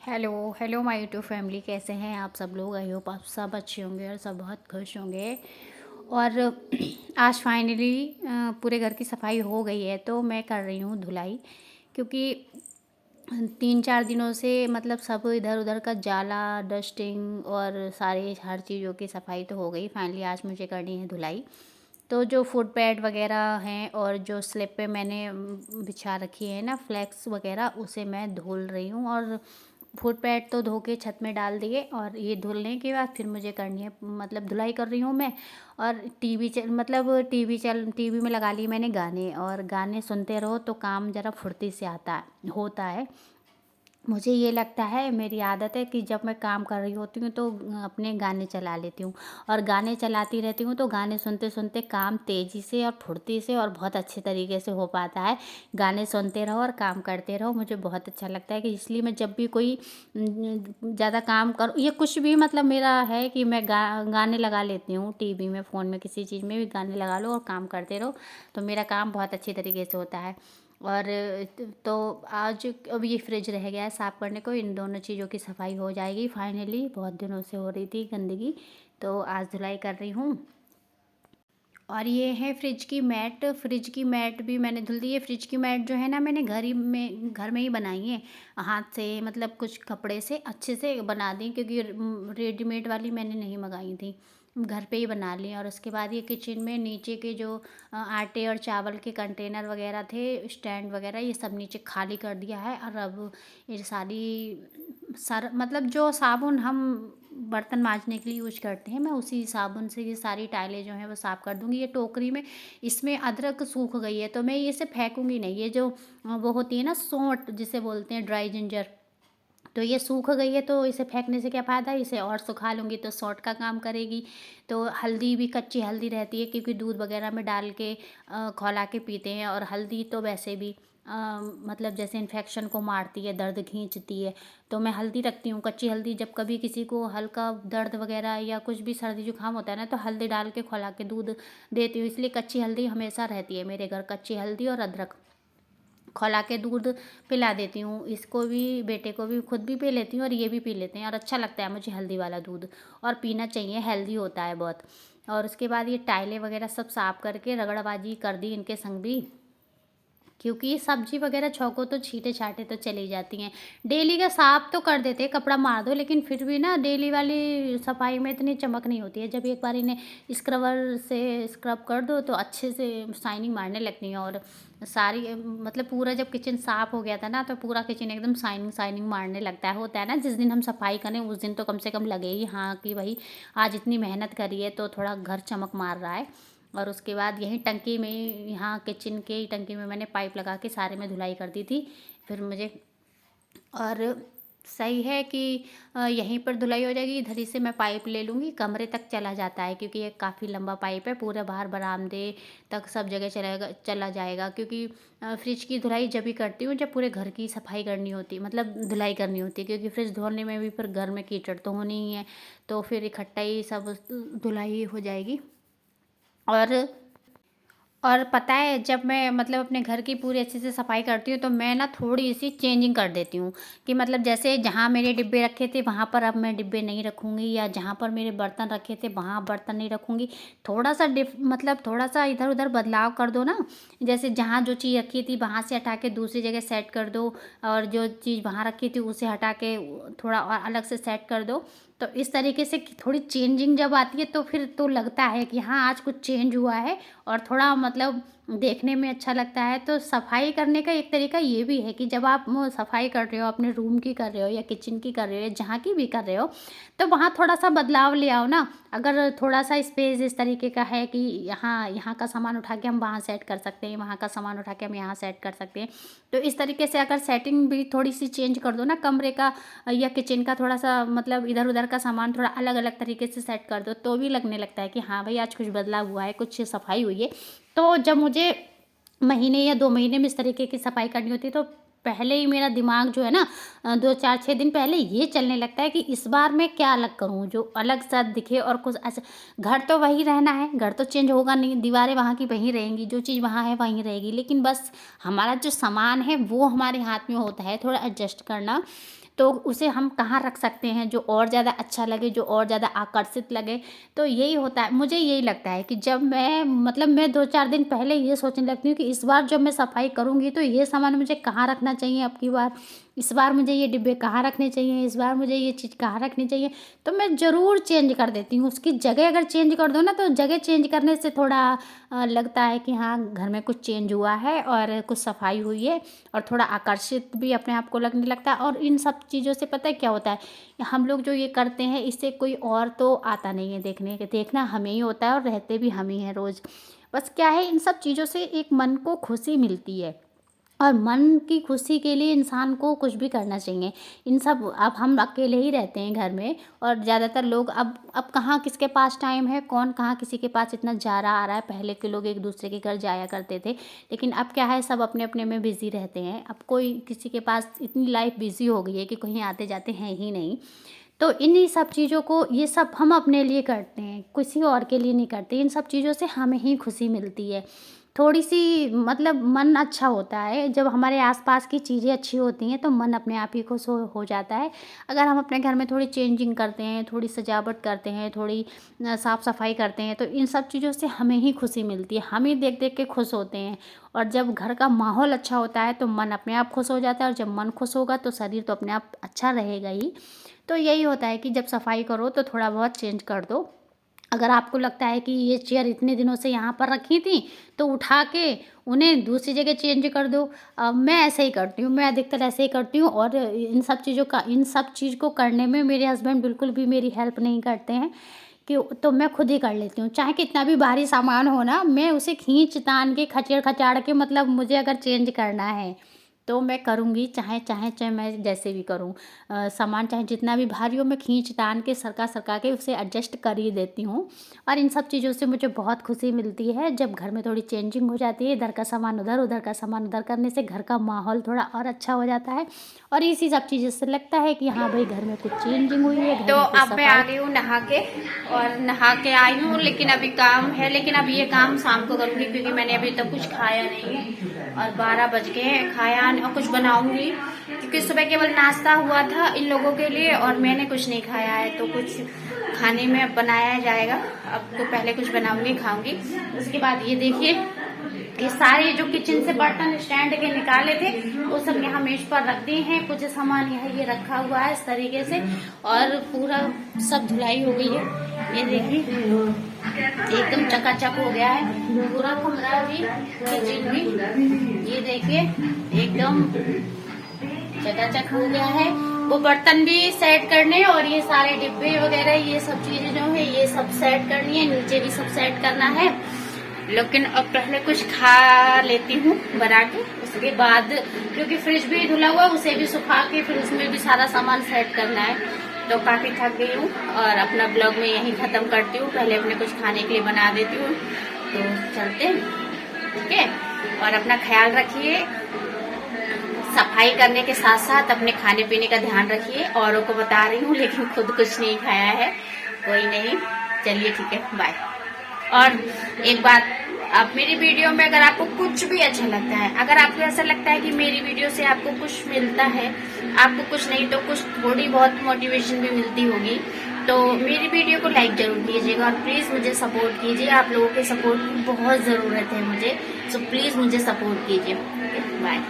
Hello hello my YouTube family, कैसे हैं आप सब लोग। आई होप आप सब अच्छे होंगे और सब बहुत खुश होंगे। और आज फाइनली पूरे घर की सफाई हो गई है, तो मैं कर रही हूँ धुलाई। क्योंकि 3-4 दिनों से मतलब सब इधर उधर का जाला डस्टिंग और सारे हर चीज़ों की सफाई तो हो गई। फाइनली आज मुझे करनी है धुलाई। तो जो फुट पैड वगैरह हैं और जो स्लिप पे मैंने बिछा रखी है ना फ्लेक्स वगैरह, उसे मैं धुल रही हूँ। और फुट पैड तो धो के छत में डाल दिए, और ये धुलने के बाद फिर मुझे करनी है मतलब धुलाई कर रही हूँ मैं। और टीवी में लगा ली मैंने गाने, और गाने सुनते रहो तो काम ज़रा फुर्ती से आता होता है। मुझे ये लगता है, मेरी आदत है कि जब मैं काम कर रही होती हूँ तो अपने गाने चला लेती हूँ, और गाने चलाती रहती हूँ तो गाने सुनते सुनते काम तेज़ी से और फुर्ती से और बहुत अच्छे तरीके से हो पाता है। गाने सुनते रहो और काम करते रहो, मुझे बहुत अच्छा लगता है। कि इसलिए मैं जब भी कोई ज़्यादा काम करूँ या कुछ भी, मतलब मेरा है कि मैं गाने लगा लेती हूँ। टीवी में, फ़ोन में, किसी चीज़ में भी गाने लगा लो और काम करते रहो, तो मेरा काम बहुत अच्छी तरीके से होता है। और तो आज अब ये फ्रिज रह गया है साफ़ करने को, इन दोनों चीज़ों की सफाई हो जाएगी फाइनली। बहुत दिनों से हो रही थी गंदगी, तो आज धुलाई कर रही हूँ। और ये है फ्रिज की मैट भी मैंने धुल दी है। फ्रिज की मैट जो है ना, मैंने घर में ही बनाई है हाथ से, मतलब कुछ कपड़े से अच्छे से बना दी, क्योंकि रेडीमेड वाली मैंने नहीं मंगाई थी, घर पे ही बना ली। और उसके बाद ये किचन में नीचे के जो आटे और चावल के कंटेनर वगैरह थे, स्टैंड वगैरह, ये सब नीचे खाली कर दिया है। और अब ये मतलब जो साबुन हम बर्तन मांजने के लिए यूज करते हैं, मैं उसी साबुन से ये सारी टाइलें जो हैं वो साफ़ कर दूँगी। ये टोकरी में, इसमें अदरक सूख गई है, तो मैं ये इसे फेंकूँगी नहीं। ये जो वो होती है ना सौंठ, जिसे बोलते हैं ड्राई जिंजर, तो ये सूख गई है, तो इसे फेंकने से क्या फ़ायदा है। इसे और सुखा लूँगी तो सौंठ का काम करेगी। तो हल्दी भी, कच्ची हल्दी रहती है, क्योंकि दूध वगैरह में डाल के खौला के पीते हैं। और हल्दी तो वैसे भी मतलब जैसे इन्फेक्शन को मारती है, दर्द खींचती है, तो मैं हल्दी रखती हूँ, कच्ची हल्दी। जब कभी किसी को हल्का दर्द वगैरह या कुछ भी सर्दी जुकाम होता है ना, तो हल्दी डाल के खौला के दूध देती हूँ। इसलिए कच्ची हल्दी हमेशा रहती है मेरे घर, कच्ची हल्दी और अदरक खौला के दूध पिला देती हूँ। इसको भी, बेटे को भी, खुद भी पी लेती हूँ, और ये भी पी लेते हैं। और अच्छा लगता है मुझे हल्दी वाला दूध, और पीना चाहिए, हेल्दी होता है बहुत। और उसके बाद ये टाइलें वगैरह सब साफ़ करके रगड़बाजी कर दी इनके संग भी, क्योंकि सब्जी वगैरह छौंको तो छींटे छाटे तो चली जाती हैं। डेली का साफ तो कर देते हैं, कपड़ा मार दो, लेकिन फिर भी ना डेली वाली सफाई में इतनी चमक नहीं होती है। जब एक बार इन्हें स्क्रबर से स्क्रब कर दो तो अच्छे से शाइनिंग मारने लगती हैं। और सारी मतलब पूरा जब किचन साफ़ हो गया था ना, तो पूरा किचन एकदम शाइनिंग शाइनिंग मारने लगता है। होता है ना, जिस दिन हम सफाई करें उस दिन तो कम से कम लगे ही, हाँ कि भाई आज इतनी मेहनत करी है, तो थोड़ा घर चमक मार रहा है। और उसके बाद यहीं टंकी में, यहाँ किचन के टंकी में मैंने पाइप लगा के सारे में धुलाई कर दी थी। फिर मुझे, और सही है कि यहीं पर धुलाई हो जाएगी। इधर ही से मैं पाइप ले लूँगी, कमरे तक चला जाता है, क्योंकि ये काफ़ी लंबा पाइप है, पूरे बाहर बरामदे तक सब जगह चला जाएगा। क्योंकि फ्रिज की धुलाई जब भी करती हूँ जब पूरे घर की सफाई करनी होती, मतलब धुलाई करनी होती है। क्योंकि फ्रिज धोने में भी फिर घर में कीचड़ तो होनी ही है, तो फिर इकट्ठा ही सब धुलाई हो जाएगी। और और पता है, जब मैं मतलब अपने घर की पूरी अच्छे से सफाई करती हूँ, तो मैं ना थोड़ी सी चेंजिंग कर देती हूँ। कि मतलब जैसे जहाँ मेरे डिब्बे रखे थे वहाँ पर अब मैं डिब्बे नहीं रखूँगी, या जहाँ पर मेरे बर्तन रखे थे वहाँ बर्तन नहीं रखूँगी। थोड़ा सा मतलब थोड़ा सा इधर उधर बदलाव कर दो ना। जैसे जहाँ जो चीज़ रखी थी वहाँ से हटा के दूसरी जगह सेट कर दो, और जो चीज़ वहाँ रखी थी उसे हटा के थोड़ा और अलग से सेट कर दो। तो इस तरीके से थोड़ी चेंजिंग जब आती है, तो फिर तो लगता है कि हाँ आज कुछ चेंज हुआ है, और थोड़ा मतलब देखने में अच्छा लगता है। तो सफाई करने का एक तरीका ये भी है कि जब आप सफाई कर रहे हो, अपने रूम की कर रहे हो या किचन की कर रहे हो या जहाँ की भी कर रहे हो, तो वहाँ थोड़ा सा बदलाव ले आओ ना। अगर थोड़ा सा स्पेस इस तरीके का है कि यहाँ यहाँ का सामान उठा के हम वहाँ सेट कर सकते हैं, वहाँ का सामान उठा के हम यहाँ सेट कर सकते हैं, तो इस तरीके से अगर सेटिंग भी थोड़ी सी चेंज कर दो ना, कमरे का या किचन का थोड़ा सा, मतलब इधर उधर का सामान थोड़ा अलग अलग तरीके से सेट कर दो, तो भी लगने लगता है कि हाँ भाई आज कुछ बदलाव हुआ है, कुछ सफाई हुई है। तो जब मुझे महीने या 2 महीने में इस तरीके की सफाई करनी होती है, तो पहले ही मेरा दिमाग जो है ना 2 4 6 दिन पहले ये चलने लगता है कि इस बार मैं क्या अलग करूँ जो अलग सा दिखे। और कुछ अच्छा, घर तो वही रहना है, घर तो चेंज होगा नहीं, दीवारें वहाँ की वहीं रहेंगी, जो चीज़ वहाँ है वहीं रहेगी, लेकिन बस हमारा जो सामान है वो हमारे हाथ में होता है थोड़ा एडजस्ट करना। तो उसे हम कहाँ रख सकते हैं जो और ज़्यादा अच्छा लगे, जो और ज़्यादा आकर्षित लगे। तो यही होता है, मुझे यही लगता है कि जब मैं 2-4 दिन पहले ये सोचने लगती हूँ कि इस बार जब मैं सफाई करूँगी तो ये सामान मुझे कहाँ रखना चाहिए अब की बार, इस बार मुझे ये डिब्बे कहाँ रखने चाहिए, इस बार मुझे ये चीज़ कहाँ रखनी चाहिए। तो मैं ज़रूर चेंज कर देती हूँ, उसकी जगह अगर चेंज कर दो ना तो जगह चेंज करने से थोड़ा लगता है कि हाँ, घर में कुछ चेंज हुआ है और कुछ सफाई हुई है, और थोड़ा आकर्षित भी अपने आप को लगने लगता है। और इन सब चीज़ों से पता है क्या होता है, हम लोग जो ये करते हैं इससे कोई और तो आता नहीं है देखना हमें ही होता है, और रहते भी हम ही हैं रोज़। बस क्या है, इन सब चीज़ों से एक मन को खुशी मिलती है, और मन की खुशी के लिए इंसान को कुछ भी करना चाहिए। इन सब, अब हम अकेले ही रहते हैं घर में, और ज़्यादातर लोग अब कहाँ किसके पास टाइम है, कौन कहाँ किसी के पास इतना जा रहा आ रहा है। पहले के लोग एक दूसरे के घर जाया करते थे, लेकिन अब क्या है, सब अपने अपने में बिज़ी रहते हैं। अब कोई किसी के पास, इतनी लाइफ बिज़ी हो गई है कि कहीं आते जाते हैं ही नहीं। तो इन्हीं सब चीज़ों को, ये सब हम अपने लिए करते हैं, किसी और के लिए नहीं करते। इन सब चीज़ों से हमें ही खुशी मिलती है। थोड़ी-सी मतलब मन अच्छा होता है, जब हमारे आस-पास की चीज़ें अच्छी होती हैं तो मन अपने आप ही खुश हो जाता है। अगर हम अपने घर में थोड़ी चेंजिंग करते हैं, थोड़ी सजावट करते हैं, थोड़ी साफ-सफाई करते हैं, तो इन सब चीज़ों से हमें ही खुशी मिलती है। हम ही देख-देख के खुश होते हैं, और जब घर का माहौल अच्छा होता है तो मन अपने आप खुश हो जाता है, और जब मन खुश होगा तो शरीर तो अपने आप अच्छा रहेगा ही। तो यही होता है कि जब सफाई करो तो थोड़ा बहुत चेंज कर दो। अगर आपको लगता है कि ये चेयर इतने दिनों से यहाँ पर रखी थी, तो उठा के उन्हें दूसरी जगह चेंज कर दो। मैं ऐसे ही करती हूँ, मैं अधिकतर ऐसे ही करती हूँ, और इन सब चीज़ को करने में मेरे हस्बैंड बिल्कुल भी मेरी हेल्प नहीं करते हैं, कि तो मैं खुद ही कर लेती हूँ। चाहे कितना भी भारी सामान हो ना, मैं उसे खींच-तान के, खचेड़-खचाड़ के, मतलब मुझे अगर चेंज करना है तो मैं करूँगी, चाहे मैं जैसे भी करूँ। सामान चाहे जितना भी भारी हो, मैं खींच-तान के, सरका-सरका के उसे एडजस्ट कर ही देती हूँ। और इन सब चीज़ों से मुझे बहुत खुशी मिलती है, जब घर में थोड़ी चेंजिंग हो जाती है, इधर का सामान उधर, उधर का सामान उधर करने से घर का माहौल थोड़ा और अच्छा हो जाता है। और इसी सब चीज़ों से लगता है कि हाँ भाई, घर में कुछ चेंजिंग हुई है, घर तो में कुछ अब मैं आ सफाई। गई हूँ नहा के, और नहा के आई हूँ, लेकिन अभी काम है, लेकिन अब ये काम शाम को करूँगी, क्योंकि मैंने अभी तक कुछ खाया नहीं है, और 12 बज गए हैं, खाया नहीं, और कुछ बनाऊंगी, क्योंकि सुबह केवल नाश्ता हुआ था इन लोगों के लिए, और मैंने कुछ नहीं खाया है, तो कुछ खाने में बनाया जाएगा। अब तो पहले कुछ बनाऊंगी, खाऊंगी। उसके बाद ये देखिए, ये सारे जो किचन से बर्तन स्टैंड के निकाले थे वो सब यहाँ मेज पर रख दिए हैं। कुछ सामान यहाँ ये रखा हुआ है इस तरीके से, और पूरा सब धुलाई हो गई है। ये देखिए, एकदम चकाचक हो गया है पूरा कमरा भी, किचन भी। ये देखिए, एकदम चकाचक हो गया है। वो बर्तन भी सेट करने, और ये सारे डिब्बे वगैरह, ये सब चीजें जो है ये सब सेट करनी है, नीचे भी सब सेट करना है। लेकिन अब पहले कुछ खा लेती हूँ बना के, उसके बाद, क्योंकि फ्रिज भी धुला हुआ, उसे भी सुखा के फिर उसमें भी सारा सामान सेट करना है। तो काफी थक गई हूँ, और अपना ब्लॉग में यही खत्म करती हूँ। पहले अपने कुछ खाने के लिए बना देती हूँ, तो चलते हैं, ठीक है। और अपना ख्याल रखिए, सफाई करने के साथ साथ अपने खाने पीने का ध्यान रखिए। औरों को बता रही हूँ, लेकिन खुद कुछ नहीं खाया है, कोई नहीं। चलिए ठीक है, बाय। और एक बात, आप मेरी वीडियो में अगर आपको कुछ भी अच्छा लगता है, अगर आपको ऐसा लगता है कि मेरी वीडियो से आपको कुछ मिलता है, आपको कुछ नहीं तो कुछ थोड़ी बहुत मोटिवेशन भी मिलती होगी, तो मेरी वीडियो को लाइक जरूर कीजिएगा, और प्लीज मुझे सपोर्ट कीजिए। आप लोगों के सपोर्ट की बहुत जरूरत है मुझे, सो प्लीज मुझे सपोर्ट कीजिए। बाय।